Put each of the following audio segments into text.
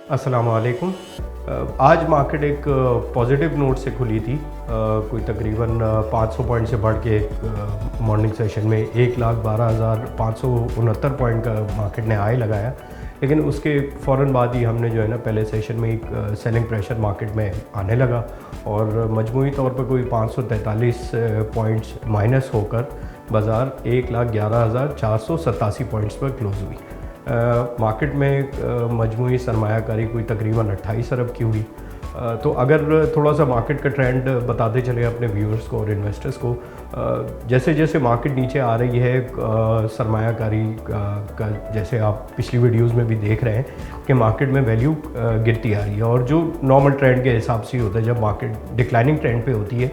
अस्सलाम वालेकुम। आज मार्केट एक पॉजिटिव नोट से खुली थी। कोई तकरीबन 500 पॉइंट से बढ़ के मॉर्निंग सेशन में 1,12,569 पॉइंट का मार्केट ने हाई लगाया। लेकिन उसके फ़ौरन बाद ही हमने जो है ना पहले सेशन में एक सेलिंग प्रेशर मार्केट में आने लगा और मजमूई तौर पर कोई 543 पॉइंट्स माइनस होकर बाज़ार 1,11,487 पॉइंट्स पर क्लोज़ हुई। मार्केट में मजमूई सरमायाकारी कोई तकरीबन 28 अरब की हुई। तो अगर थोड़ा सा मार्केट का ट्रेंड बताते चले अपने व्यूअर्स को और इन्वेस्टर्स को, जैसे जैसे मार्केट नीचे आ रही है सरमायाकारी का जैसे आप पिछली वीडियोस में भी देख रहे हैं कि मार्केट में वैल्यू गिरती आ रही है और जो नॉर्मल ट्रेंड के हिसाब से होता है, जब मार्केट डिक्लाइनिंग ट्रेंड पे होती है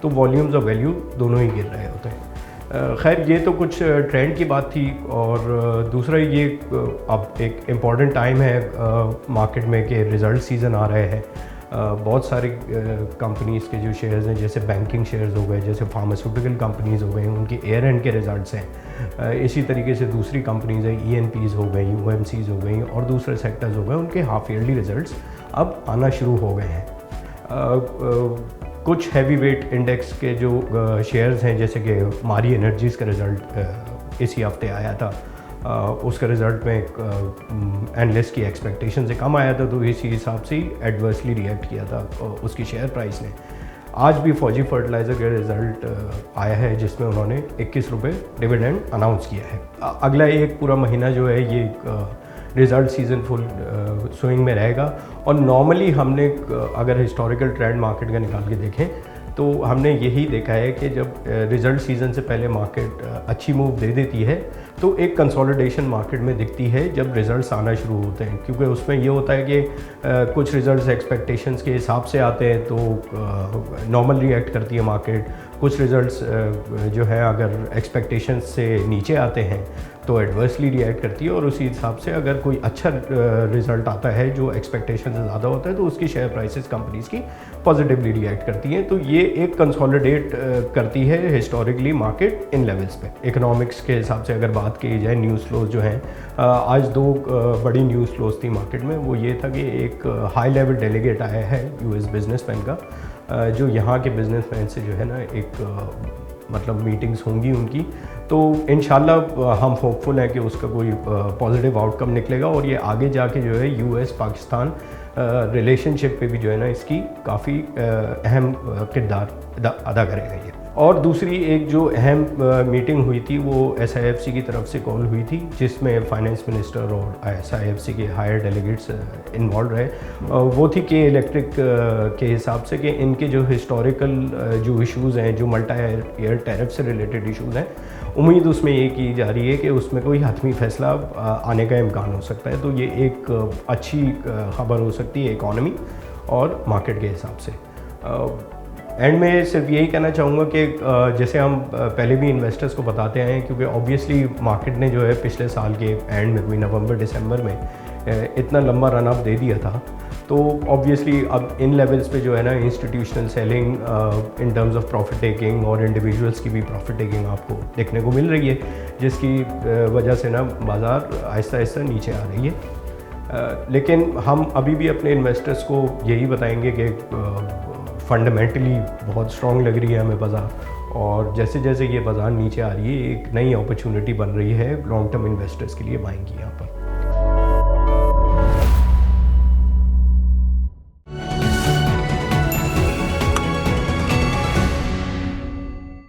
तो वॉल्यूम्स और वैल्यू दोनों ही गिर रहे होते हैं। खैर ये तो कुछ ट्रेंड की बात थी और दूसरा ये अब एक इम्पॉर्टेंट टाइम है मार्केट में कि रिज़ल्ट सीज़न आ रहे हैं। बहुत सारी कंपनीज़ के जो शेयर्स हैं, जैसे बैंकिंग शेयर्स हो गए, जैसे फार्मास्यूटिकल कंपनीज़ हो गई, उनके एयर एंड के रिज़ल्ट्स हैं। इसी तरीके से दूसरी कंपनीज़ हैं, ENPs हो गई, OMCs हो गई और दूसरे सेक्टर्स हो गए, उनके हाफ ईयरली रिज़ल्ट्स अब आना शुरू हो गए हैं। कुछ हैवी वेट इंडेक्स के जो शेयर्स हैं, जैसे कि मारी एनर्जीज़ का रिज़ल्ट इसी हफ्ते आया था, उसका रिज़ल्ट में एनालिस्ट की एक्सपेक्टेशन से कम आया था, तो इसी हिसाब से एडवर्सली रिएक्ट किया था उसकी शेयर प्राइस ने। आज भी फौजी फर्टिलाइज़र का रिज़ल्ट आया है जिसमें उन्होंने 21 रुपये डिविडेंड अनाउंस किया है। अगला एक पूरा महीना जो है ये रिज़ल्ट सीज़न फुल स्विंग में रहेगा और नॉर्मली हमने अगर हिस्टोरिकल ट्रेंड मार्केट का निकाल के देखें तो हमने यही देखा है कि जब रिज़ल्ट सीज़न से पहले मार्केट अच्छी मूव दे देती है तो एक कंसोलिडेशन मार्केट में दिखती है जब रिज़ल्ट्स आना शुरू होते हैं, क्योंकि उसमें ये होता है कि कुछ रिज़ल्ट्स एक्सपेक्टेशंस के हिसाब से आते हैं तो नॉर्मल रिएक्ट करती है मार्केट। कुछ रिज़ल्ट्स जो है अगर एक्सपेक्टेशंस से नीचे आते हैं तो एडवर्सली रिएक्ट करती है और उसी हिसाब से अगर कोई अच्छा रिज़ल्ट आता है जो एक्सपेक्टेशन से ज़्यादा होता है तो उसकी शेयर प्राइसेस कंपनीज़ की पॉजिटिवली रिएक्ट करती हैं। तो ये एक कंसोलिडेट करती है हिस्टोरिकली मार्केट इन लेवल्स पे। इकोनॉमिक्स के हिसाब से अगर बात की जाए, न्यूज़ फ्लोज जो हैं, आज दो बड़ी न्यूज़ फ्लोज थी मार्केट में। वो ये था कि एक हाई लेवल डेलीगेट आया है US बिजनेसमैन का, जो यहाँ के बिजनेसमैन से जो है ना एक मतलब मीटिंग्स होंगी उनकी, तो इंशाल्लाह हम होपफुल हैं कि उसका कोई पॉजिटिव आउटकम निकलेगा और ये आगे जाके जो है US पाकिस्तान रिलेशनशिप पे भी जो है ना इसकी काफ़ी अहम किरदार अदा करेगा ये। और दूसरी एक जो अहम मीटिंग हुई थी वो SIFC की तरफ से कॉल हुई थी, जिसमें फाइनेंस मिनिस्टर और SIFC के हायर डेलीगेट्स इन्वॉल्व रहे। वो थी कि इलेक्ट्रिक के हिसाब से कि इनके जो हिस्टोरिकल जो इश्यूज़ हैं, जो मल्टी ईयर टैरिफ से रिलेटेड इश्यूज़ हैं, उम्मीद उसमें ये की जा रही है कि उसमें कोई हतमी फैसला आने का इम्कान हो सकता है। तो ये एक अच्छी खबर हो सकती है इकॉनमी और मार्केट के हिसाब से। एंड में सिर्फ यही कहना चाहूँगा कि जैसे हम पहले भी इन्वेस्टर्स को बताते हैं, क्योंकि ऑब्वियसली मार्केट ने जो है पिछले साल के एंड में कोई नवंबर दिसंबर में इतना लंबा रन अप दे दिया था, तो ऑब्वियसली अब इन लेवल्स पे जो है ना institutional selling in terms of profit taking और इंडिविजुअल्स की भी प्रॉफिट टेकिंग आपको देखने को मिल रही है, जिसकी वजह से ना बाज़ार आहिस्ता आहिस्ता नीचे आ रही है। लेकिन हम अभी भी अपने इन्वेस्टर्स को यही बताएंगे कि फंडामेंटली बहुत स्ट्रॉन्ग लग रही है हमें बाज़ार, और जैसे जैसे ये बाज़ार नीचे आ रही है एक नई अपॉर्चुनिटी बन रही है लॉन्ग टर्म इन्वेस्टर्स के लिए बाइंग की यहाँ पर।